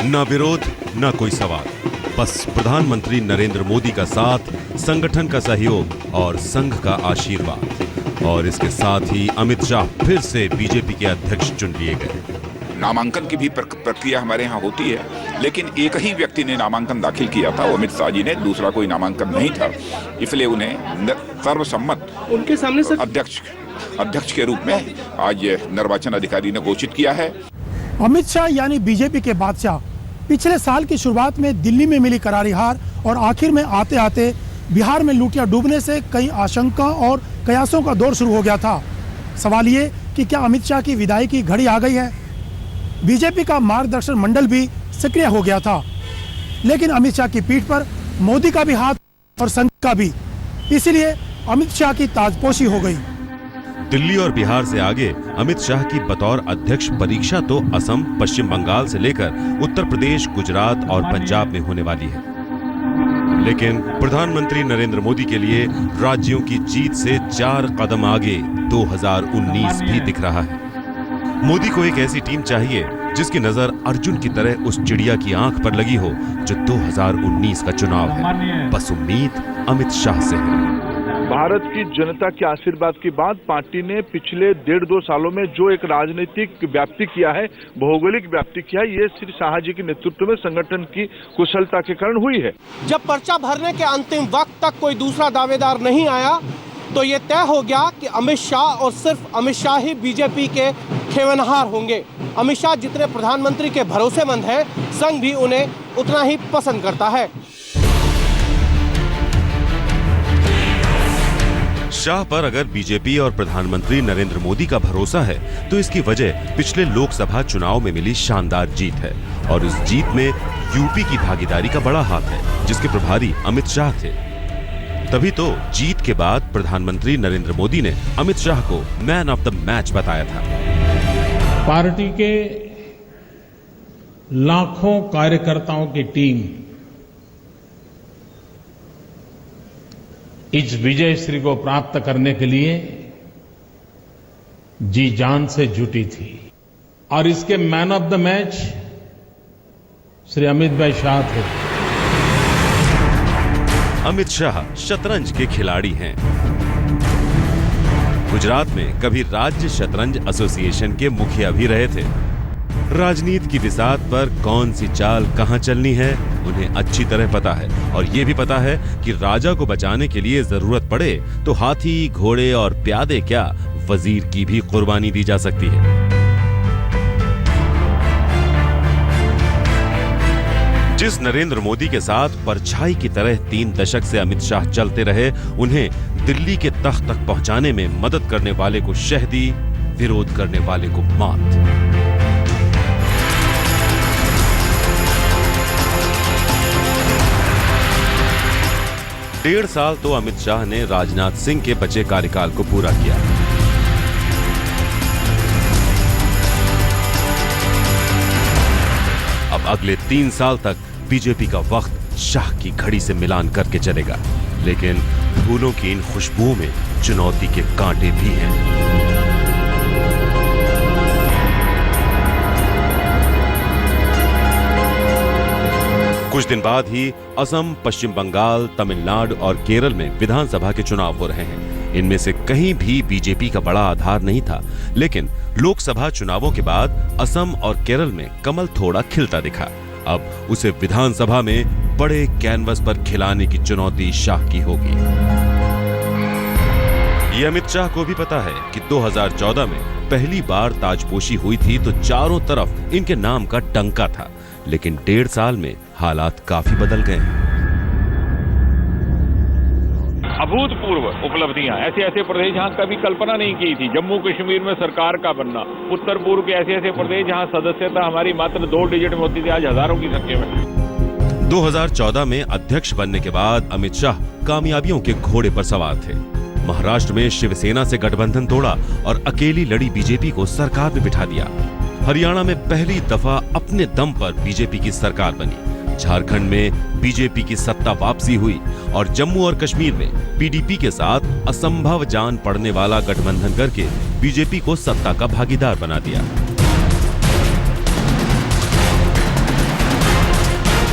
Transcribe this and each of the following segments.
न विरोध न कोई सवाल, बस प्रधानमंत्री नरेंद्र मोदी का साथ, संगठन का सहयोग और संघ का आशीर्वाद। और इसके साथ ही अमित शाह फिर से बीजेपी के अध्यक्ष चुन लिए गए। नामांकन की भी प्रक्रिया हमारे यहाँ होती है, लेकिन एक ही व्यक्ति ने नामांकन दाखिल किया था, वो अमित शाह जी ने, दूसरा कोई नामांकन नहीं था, इसलिए उन्हें सर्वसम्मत उनके सामने से अध्यक्ष के रूप में आज निर्वाचन अधिकारी ने घोषित किया है। अमित शाह यानी बीजेपी के बादशाह पिछले साल की शुरुआत में दिल्ली में मिली करारी हार और आखिर में आते आते बिहार में लूटियां डूबने से कई आशंका और कयासों का दौर शुरू हो गया था। सवाल ये कि क्या अमित शाह की विदाई की घड़ी आ गई है? बीजेपी का मार्गदर्शन मंडल भी सक्रिय हो गया था, लेकिन अमित शाह की पीठ पर मोदी का भी हाथ और संघ का भी, इसीलिए अमित शाह की ताजपोशी हो गई। दिल्ली और बिहार से आगे अमित शाह की बतौर अध्यक्ष परीक्षा तो असम, पश्चिम बंगाल से लेकर उत्तर प्रदेश, गुजरात और पंजाब में होने वाली है। लेकिन प्रधानमंत्री नरेंद्र मोदी के लिए राज्यों की जीत से 4 कदम आगे 2019 भी दिख रहा है। मोदी को एक ऐसी टीम चाहिए जिसकी नजर अर्जुन की तरह उस चिड़िया की आंख पर लगी हो जो 2019 का चुनाव है। बस उम्मीद अमित शाह से है। भारत की जनता के आशीर्वाद के बाद पार्टी ने पिछले 1.5-2 सालों में जो एक राजनीतिक व्याप्ति किया है, भौगोलिक व्याप्ति किया है, ये श्री शाह जी के नेतृत्व में संगठन की कुशलता के कारण हुई है। जब पर्चा भरने के अंतिम वक्त तक कोई दूसरा दावेदार नहीं आया तो ये तय हो गया कि अमित शाह और सिर्फ अमित शाह ही बीजेपी के खेवनहार होंगे। अमित शाह जितने प्रधानमंत्री के भरोसेमंद हैं, संघ भी उन्हें उतना ही पसंद करता है। शाह पर अगर बीजेपी और प्रधानमंत्री नरेंद्र मोदी का भरोसा है तो इसकी वजह पिछले लोकसभा चुनाव में मिली शानदार जीत है। और इस जीत में यूपी की भागीदारी का बड़ा हाथ है, जिसके प्रभारी अमित शाह थे। तभी तो जीत के बाद प्रधानमंत्री नरेंद्र मोदी ने अमित शाह को मैन ऑफ द मैच बताया था। पार्टी के लाखों कार्यकर्ताओं की टीम इस विजय श्री को प्राप्त करने के लिए जी जान से जुटी थी। और इसके man of the match Shri Amit भाई शाह थे। अमित शाह शतरंज के खिलाड़ी हैं। गुजरात में कभी राज्य शतरंज एसोसिएशन के मुखिया भी रहे थे। राजनीति की बिसात पर कौन सी चाल कहां चलनी है उन्हें अच्छी तरह पता है। और यह भी पता है कि राजा को बचाने के लिए जरूरत पड़े तो हाथी, घोड़े और प्यादे क्या, वजीर की भी कुर्बानी दी जा सकती है। जिस नरेंद्र मोदी के साथ परछाई की तरह 3 दशक से अमित शाह चलते रहे, उन्हें दिल्ली के तख्त तक पहुंचाने में मदद करने वाले को शह दी, विरोध करने वाले को मात। डेढ़ साल तो अमित शाह ने राजनाथ सिंह के बचे कार्यकाल को पूरा किया। अब अगले 3 साल तक बीजेपी का वक्त शाह की घड़ी से मिलान करके चलेगा। लेकिन फूलों की इन खुशबुओं में चुनौती के कांटे भी हैं। कुछ दिन बाद ही असम, पश्चिम बंगाल, तमिलनाडु और केरल में विधानसभा के चुनाव हो रहे हैं। इनमें से कहीं भी बीजेपी का बड़ा आधार नहीं था, लेकिन लोकसभा चुनावों के बाद असम और केरल में कमल थोड़ा खिलता दिखा। अब उसे विधानसभा में बड़े कैनवस पर खिलाने की चुनौती शाह की होगी। ये अमित शाह को भी पता है कि 2014 में पहली बार ताजपोशी हुई थी तो चारों तरफ इनके नाम का डंका था। लेकिन 1.5 साल में हालात काफी बदल गए हैं। अभूतपूर्व उपलब्धियां, ऐसे प्रदेश जहां कभी कल्पना नहीं की थी। जम्मू कश्मीर में सरकार का बनना, उत्तर पूर्व के ऐसे प्रदेश जहां सदस्यता हमारी मात्र 2 डिजिट में होती थी, आज हजारों की संख्या में। 2014 में अध्यक्ष बनने के बाद अमित शाह कामयाबियों के घोड़े पर सवार थे। महाराष्ट्र में शिवसेना से गठबंधन तोड़ा और अकेली लड़ी बीजेपी को सरकार में बिठा दिया। हरियाणा में पहली दफा अपने दम पर बीजेपी की सरकार बनी। झारखंड में बीजेपी की सत्ता वापसी हुई और जम्मू और कश्मीर में पीडीपी के साथ असंभव जान पड़ने वाला गठबंधन करके बीजेपी को सत्ता का भागीदार बना दिया।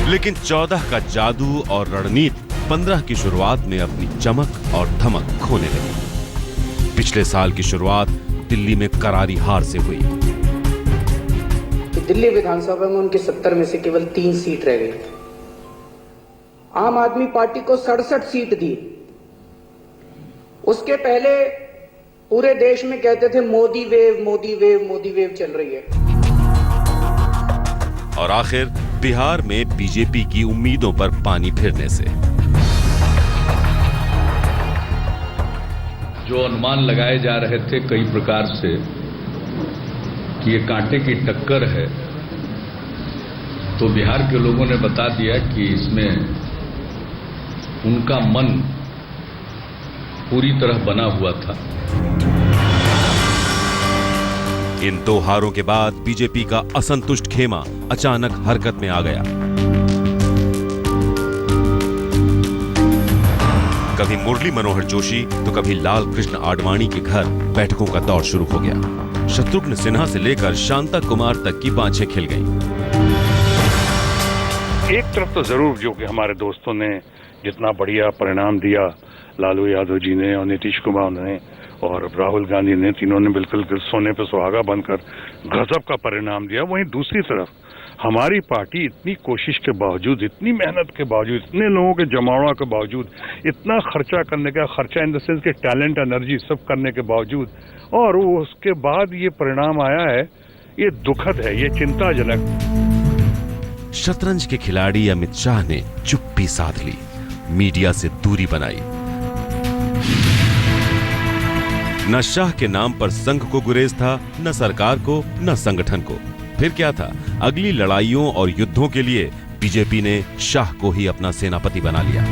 लेकिन 14 का जादू और रणनीति 15 की शुरुआत में अपनी चमक और धमक खोने लगी। पिछले साल की शुरुआत दिल्ली में करारी हार से हुई। दिल्ली विधानसभा में उनकी 70 में से केवल 3 सीट रह गई। आम आदमी पार्टी को 67 सीट दी। उसके पहले पूरे देश में कहते थे Modi wave, Modi wave, Modi wave चल रही है। और आखिर बिहार में बीजेपी की उम्मीदों पर पानी फिरने से जो अनुमान लगाए जा रहे थे कई प्रकार से कि ये कांटे की टक्कर है, तो बिहार के लोगों ने बता दिया कि इसमें उनका मन पूरी तरह बना हुआ था। इन 2 हारों के बाद बीजेपी का असंतुष्ट खेमा अचानक हरकत में आ गया। कभी मुरली मनोहर जोशी तो कभी लाल कृष्ण आडवाणी के घर बैठकों का दौर शुरू हो गया। शत्रुघ्न सिन्हा से लेकर शांता कुमार तक की बाँछें खिल गईं। एक तरफ तो जरूर जो कि हमारे दोस्तों ने जितना बढ़िया परिणाम दिया, लालू यादव जी ने और नीतीश कुमार ने और राहुल गांधी ने, तीनों ने बिल्कुल सोने पे सुहागा बनकर गजब का परिणाम दिया। वहीं दूसरी तरफ हमारी पार्टी इतनी कोशिश के बावजूद, इतनी मेहनत के बावजूद, इतने लोगों के जमावड़ा के बावजूद, इतना खर्चा करने का, खर्चा इन द सेंस के टैलेंट, एनर्जी सब करने के बावजूद, और उसके बाद ये परिणाम आया है, ये दुखद है, ये चिंताजनक। शतरंज के खिलाड़ी अमित शाह ने चुप्पी साध ली, मीडिया से दूरी बनाई। न शाह के नाम पर संघ को गुरेज था, न सरकार को, न संगठन को। फिर क्या था? अगली लड़ाइयों और युद्धों के लिए बीजेपी ने शाह को ही अपना सेनापति बना लिया।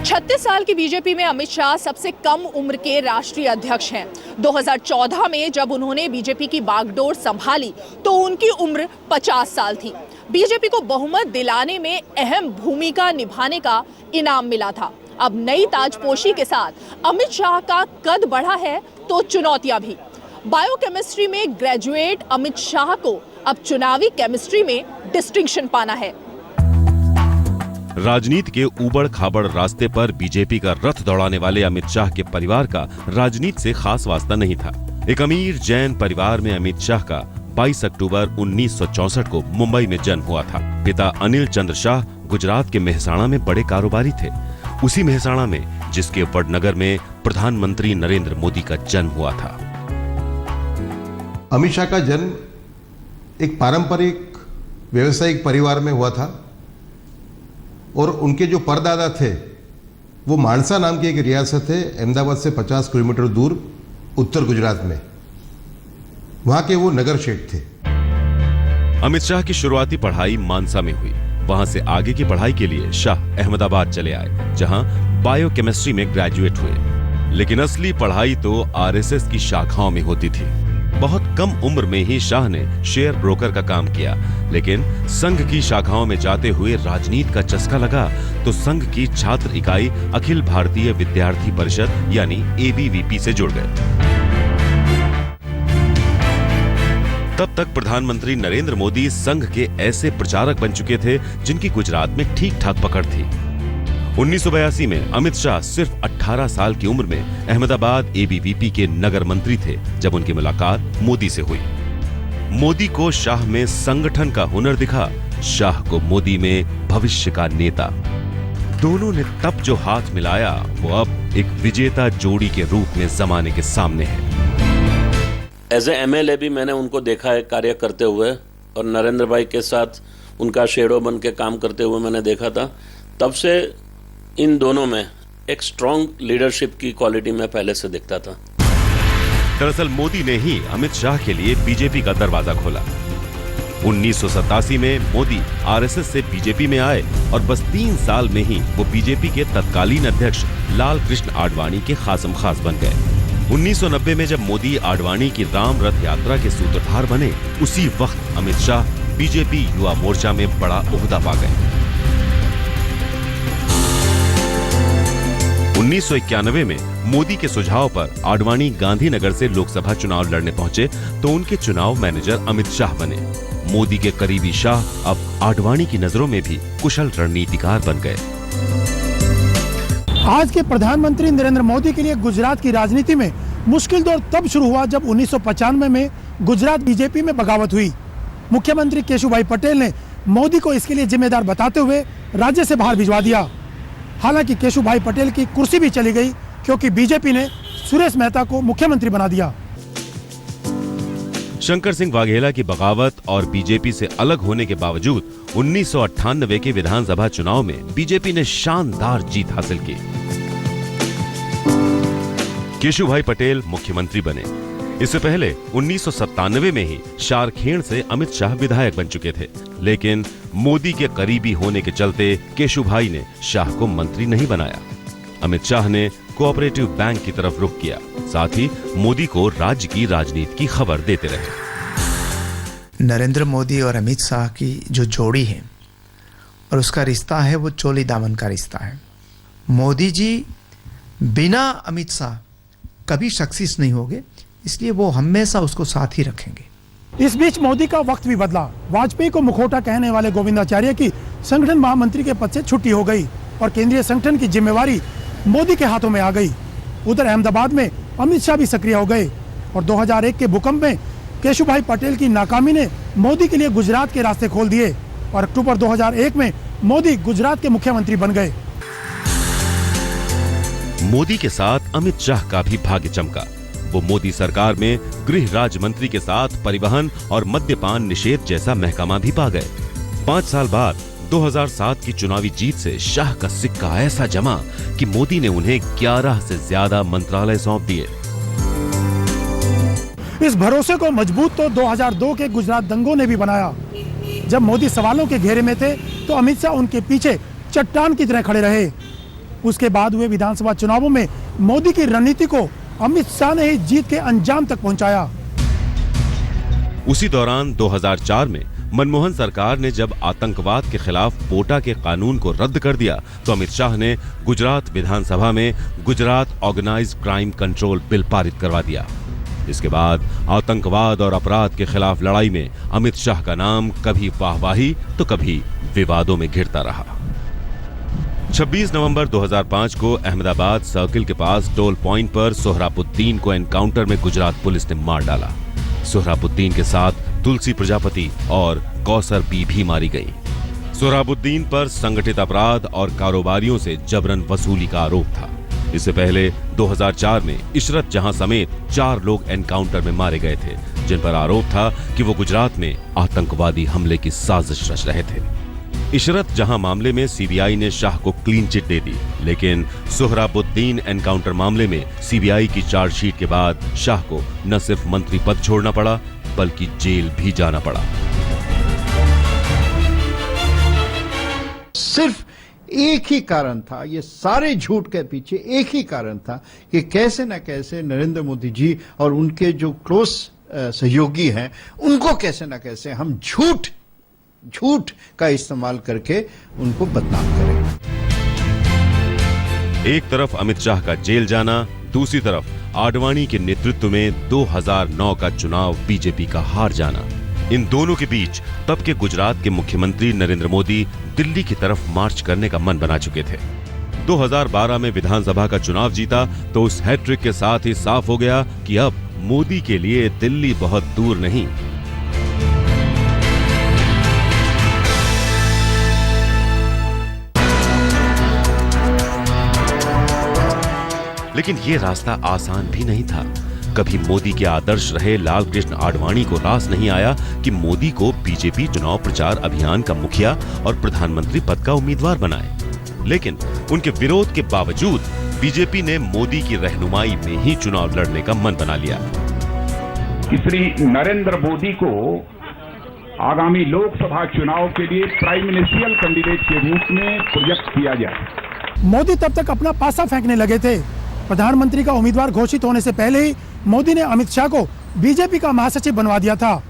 36 साल की बीजेपी में अमित शाह सबसे कम उम्र के राष्ट्रीय अध्यक्ष हैं। 2014 में जब उन्होंने बीजेपी की बागडोर संभाली तो उनकी उम्र 50 साल थी। बीजेपी को बहुमत दिलाने में अहम भूमिका निभाने का इनाम मिला था। अब नई ताजपोशी के साथ अमित शाह का कद बढ़ा है तो चुनौतियां भी। बायोकेमिस्ट्री में ग्रेजुएट अमित शाह को अब चुनावी केमिस्ट्री में डिस्टिंक्शन पाना है। राजनीति के ऊबड़ खाबड़ रास्ते पर बीजेपी का रथ दौड़ाने वाले अमित शाह के परिवार का राजनीति से खास वास्ता नहीं था। एक अमीर जैन परिवार में अमित शाह का 22 अक्टूबर 1964 को मुंबई में जन्म हुआ था। पिता अनिल चंद्र शाह गुजरात के मेहसाणा में बड़े कारोबारी थे। उसी मेहसाणा में जिसके वडनगर में प्रधानमंत्री नरेंद्र मोदी का जन्म हुआ था। अमित शाह का जन्म एक पारंपरिक व्यवसायिक परिवार में हुआ था और उनके जो परदादा थे वो मानसा नाम की एक रियासत है अहमदाबाद से 50 किलोमीटर दूर उत्तर गुजरात में, वहां के वो नगर शेठ थे। अमित शाह की शुरुआती पढ़ाई मानसा में हुई। वहां से आगे की पढ़ाई के लिए शाह अहमदाबाद चले आए, जहां बायोकेमिस्ट्री में ग्रेजुएट हुए। लेकिन असली पढ़ाई तो आरएसएस की शाखाओं में होती थी। बहुत कम उम्र में ही शाह ने शेयर ब्रोकर का काम किया, लेकिन संघ की शाखाओं में जाते हुए राजनीति का चस्का लगा तो संघ की छात्र इकाई अखिल भारतीय विद्यार्थी परिषद यानी एबीवीपी से जुड़ गए। तब तक प्रधानमंत्री नरेंद्र मोदी संघ के ऐसे प्रचारक बन चुके थे जिनकी गुजरात में ठीक ठाक पकड़ थी। 1982 में अमित शाह सिर्फ 18 साल की उम्र में अहमदाबाद एबीवीपी के नगर मंत्री थे जब उनकी मुलाकात मोदी से हुई। मोदी को शाह में संगठन का हुनर दिखा, शाह को मोदी में भविष्य का नेता। दोनों ने तब जो हाथ मिलाया वो अब एक विजेता जोड़ी के रूप में जमाने के सामने है। एज ए एमएलए भी मैंने उनको देखा है कार्य करते हुए, और नरेंद्र भाई के साथ उनका शेडो बन के काम करते हुए मैंने देखा था। तब से इन दोनों में एक स्ट्रॉन्ग लीडरशिप की क्वालिटी में पहले से दिखता था। दरअसल मोदी ने ही अमित शाह के लिए बीजेपी का दरवाजा खोला। 1987 में मोदी आरएसएस से बीजेपी में आए और बस 3 साल में ही वो बीजेपी के तत्कालीन अध्यक्ष लाल कृष्ण आडवाणी के खासम खास बन गए। 1990 में जब मोदी आडवाणी की राम रथ यात्रा के सूत्रधार बने, उसी वक्त अमित शाह बीजेपी युवा मोर्चा में बड़ा ओहदा पा गए। 1991 में मोदी के सुझाव पर आडवाणी गांधीनगर से लोकसभा चुनाव लड़ने पहुंचे तो उनके चुनाव मैनेजर अमित शाह बने। मोदी के करीबी शाह अब आडवाणी की नजरों में भी कुशल रणनीतिकार बन गए। आज के प्रधानमंत्री नरेंद्र मोदी के लिए गुजरात की राजनीति में मुश्किल दौर तब शुरू हुआ जब 1995 में गुजरात बीजेपी में बगावत हुई। मुख्यमंत्री केशुभाई पटेल ने मोदी को इसके लिए जिम्मेदार बताते हुए राज्य से बाहर भिजवा दिया। हालांकि केशुभाई पटेल की कुर्सी भी चली गई क्योंकि बीजेपी ने सुरेश मेहता को मुख्यमंत्री बना दिया। शंकर सिंह वाघेला की बगावत और बीजेपी से अलग होने के बावजूद 1998 के विधानसभा चुनाव में बीजेपी ने शानदार जीत हासिल की। केशुभाई पटेल मुख्यमंत्री बने। इससे पहले 1997 में ही शारखेड़ से अमित शाह विधायक बन चुके थे, लेकिन मोदी के करीबी होने के चलते केशुभाई ने शाह को मंत्री नहीं बनाया। अमित शाह ने कोऑपरेटिव बैंक की तरफ रुख किया, साथ ही मोदी को राज्य की राजनीति की खबर देते रहे। नरेंद्र मोदी और अमित शाह की जो जोड़ी है और उसका रिश्ता है वो चोली दामन का रिश्ता है। मोदी जी बिना अमित शाह कभी सक्सेस नहीं होंगे, इसलिए वो हमेशा उसको साथ ही रखेंगे। इस बीच मोदी का वक्त भी बदला। वाजपेयी को मुखौटा कहने वाले गोविंदाचार्य की संगठन महामंत्री के पद से छुट्टी हो गई और केंद्रीय संगठन की जिम्मेवारी मोदी के हाथों में आ गई। उधर अहमदाबाद में अमित शाह भी सक्रिय हो गए और 2001 के भूकंप में केशुभाई पटेल की नाकामी ने मोदी के लिए गुजरात के रास्ते खोल दिए और अक्टूबर 2001 में मोदी गुजरात के मुख्यमंत्री बन गए। मोदी के साथ अमित शाह का भी भाग्य चमका। वो मोदी सरकार में गृह राज्य मंत्री के साथ परिवहन और मद्यपान निषेध जैसा महकमा भी पा गए। 5 साल बाद 2007 की चुनावी जीत से शाह का सिक्का ऐसा जमा कि मोदी ने उन्हें 11 से ज्यादा मंत्रालय सौंप दिए। इस भरोसे को मजबूत तो 2002 के गुजरात दंगों ने भी बनाया। जब मोदी सवालों के घेरे में थे तो अमित शाह उनके पीछे चट्टान की तरह खड़े रहे। उसके बाद हुए विधानसभा चुनावों में मोदी की रणनीति को अमित शाह ने ही जीत के अंजाम तक पहुंचाया। उसी दौरान 2004 में मनमोहन सरकार ने जब आतंकवाद के खिलाफ पोटा के कानून को रद्द कर दिया तो अमित शाह ने गुजरात विधानसभा में Gujarat organised crime control bill पारित करवा दिया। इसके बाद आतंकवाद और अपराध के खिलाफ लड़ाई में अमित शाह का नाम कभी वाहवाही तो कभी विवादों में घिरता रहा। 26 नवंबर 2005 को अहमदाबाद सर्किल के पास टोल पॉइंट पर सोहराबुद्दीन को एनकाउंटर में गुजरात पुलिस ने मार डाला। सोहराबुद्दीन के साथ तुलसी प्रजापति और कौसर बी भी मारी गई। सोहराबुद्दीन पर संगठित अपराध और कारोबारियों से जबरन वसूली का आरोप था। इससे पहले 2004 में इशरत जहां समेत 4 लोग एनकाउंटर में मारे गए थे, जिन पर आरोप था कि वो गुजरात में आतंकवादी हमले की साजिश रच रहे थे। इशरत जहां मामले में सीबीआई ने शाह को क्लीन चिट दे दी, लेकिन सोहराबुद्दीन एनकाउंटर मामले में सीबीआई की चार्जशीट के बाद शाह को न सिर्फ मंत्री पद छोड़ना पड़ा बल्कि जेल भी जाना पड़ा। सिर्फ एक ही कारण था, ये सारे झूठ के पीछे एक ही कारण था कि कैसे न कैसे नरेंद्र मोदी जी और उनके जो क्लोज सहयोगी हैं उनको कैसे न कैसे हम झूठ का इस्तेमाल करके उनको बदनाम करें। एक तरफ अमित शाह का जेल जाना, दूसरी तरफ आडवाणी के नेतृत्व में 2009 का चुनाव बीजेपी का हार जाना। इन दोनों के बीच तब के गुजरात के मुख्यमंत्री नरेंद्र मोदी दिल्ली की तरफ मार्च करने का मन बना चुके थे। 2012 में विधानसभा का चुनाव जीता तो उस हैट्रिक के साथ ही साफ हो गया कि अब मोदी के लिए दिल्ली बहुत दूर नहीं। लेकिन ये रास्ता आसान भी नहीं था। कभी मोदी के आदर्श रहे लाल कृष्ण आडवाणी को रास नहीं आया कि मोदी को बीजेपी चुनाव प्रचार अभियान का मुखिया और प्रधानमंत्री पद का उम्मीदवार बनाए। लेकिन उनके विरोध के बावजूद बीजेपी ने मोदी की रहनुमाई में ही चुनाव लड़ने का मन बना लिया। श्री नरेंद्र मोदी को आगामी लोकसभा चुनाव के लिए प्राइम मिनिस्ट्रियल कैंडिडेट के रूप में प्रोजेक्ट किया जाए। मोदी तब तक अपना पासा फेंकने लगे थे। प्रधानमंत्री का उम्मीदवार घोषित होने से पहले ही मोदी ने अमित शाह को बीजेपी का महासचिव बनवा दिया था।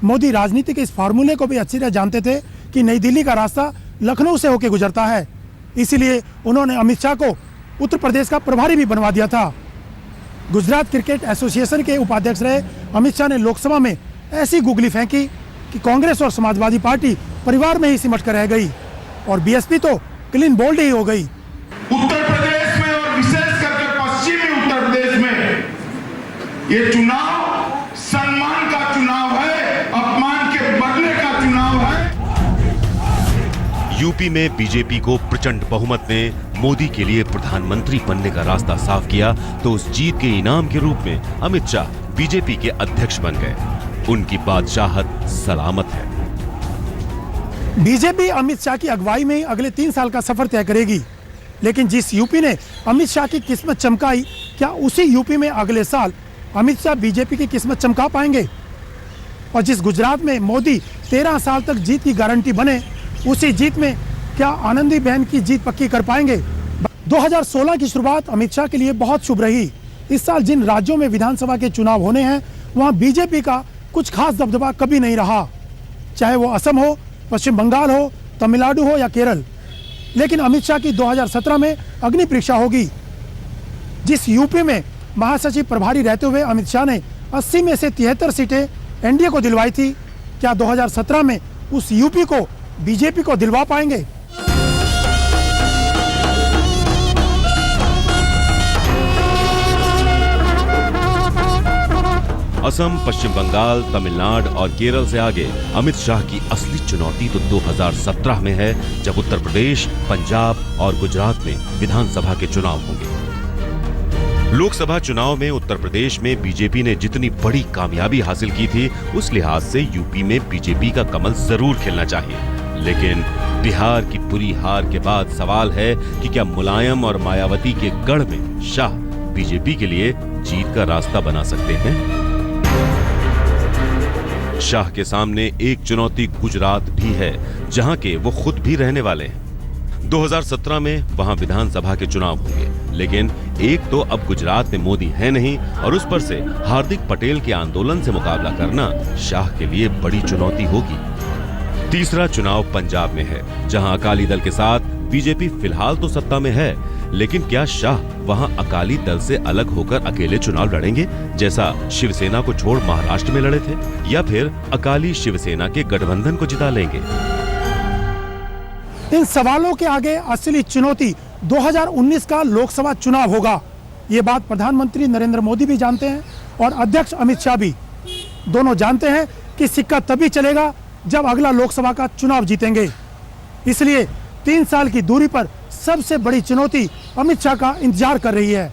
मोदी राजनीति के इस फार्मूले को भी अच्छी तरह जानते थे कि नई दिल्ली का रास्ता लखनऊ से होकर गुजरता है। इसीलिए उन्होंने अमित शाह को उत्तर प्रदेश का प्रभारी भी बनवा दिया था। गुजरात क्रिकेट एसोसिएशन के उपाध्यक्ष रहे अमित शाह ने लोकसभा में ऐसी गुगली फेंकी कि कांग्रेस और समाजवादी पार्टी परिवार में ही सिमट कर रह गई और बीएसपी तो क्लीन बोल्ड ही हो गई। उत्तर प्रदेश में और विशेष करके पश्चिमी उत्तर प्रदेश में ये चुनाव सम्मान का चुनाव है, अपमान के बदले का चुनाव है। यूपी में बीजेपी को प्रचंड बहुमत ने मोदी के लिए प्रधानमंत्री बनने का रास्ता साफ किया तो उस जीत के इनाम के रूप में अमित शाह बीजेपी के अध्यक्ष बन गए। उनकी बादशाहत सलामत है। बीजेपी अमित शाह की अगुवाई में अगले 3 साल का सफर तय करेगी, लेकिन जिस यूपी ने अमित शाह की किस्मत चमकाई, क्या उसी यूपी में अगले साल अमित शाह बीजेपी की किस्मत चमका पाएंगे? और जिस गुजरात में मोदी 13 साल तक जीत की गारंटी बने, उसी जीत में क्या आनंदीबेन की जीत पक्की कर पाएंगे? 2016 की शुरुआत अमित शाह के लिए बहुत शुभ रही। इस साल जिन राज्यों में विधानसभा के चुनाव होने हैं, वहां बीजेपी का कुछ खास दबदबा कभी नहीं रहा, चाहे वो असम हो, पश्चिम बंगाल हो, तमिलनाडु हो या केरल। लेकिन अमित शाह की 2017 में अग्नि परीक्षा होगी। जिस यूपी में महासचिव प्रभारी रहते हुए अमित शाह ने 80 में से 73 सीटें एनडीए को दिलवाई थी, क्या 2017 में उस यूपी को बीजेपी को दिलवा पाएंगे? असम, पश्चिम बंगाल, तमिलनाडु और केरल से आगे अमित शाह की असली चुनौती तो 2017 में है, जब उत्तर प्रदेश, पंजाब और गुजरात में विधानसभा के चुनाव होंगे। लोकसभा चुनाव में उत्तर प्रदेश में बीजेपी ने जितनी बड़ी कामयाबी हासिल की थी, उस लिहाज से यूपी में बीजेपी का कमल जरूर खिलना चाहिए। लेकिन बिहार की बुरी हार के बाद सवाल है कि क्या मुलायम और मायावती के गढ़ में शाह बीजेपी के लिए जीत का रास्ता बना सकते हैं? शाह के सामने एक चुनौती गुजरात भी है, जहां के वो खुद भी रहने वाले हैं। 2017 में वहां विधानसभा के चुनाव होंगे, लेकिन एक तो अब गुजरात में मोदी है नहीं और उस पर से हार्दिक पटेल के आंदोलन से मुकाबला करना शाह के लिए बड़ी चुनौती होगी। तीसरा चुनाव पंजाब में है, जहां अकाली दल के साथ बीजेपी फिलहाल तो सत्ता में है, लेकिन क्या शाह वहां अकाली दल से अलग होकर अकेले चुनाव लड़ेंगे, जैसा शिवसेना को छोड़ महाराष्ट्र में लड़े थे, या फिर अकाली शिवसेना के गठबंधन को जिता लेंगे? इन सवालों के आगे असली चुनौती 2019 का लोकसभा चुनाव होगा। ये बात प्रधानमंत्री नरेंद्र मोदी भी जानते हैं और अध्यक्ष अमित शाह भी। दोनों जानते हैं कि सिक्का तभी चलेगा जब अगला लोकसभा का चुनाव जीतेंगे। इसलिए 3 साल की दूरी पर सबसे बड़ी चुनौती अमित शाह का इंतजार कर रही है।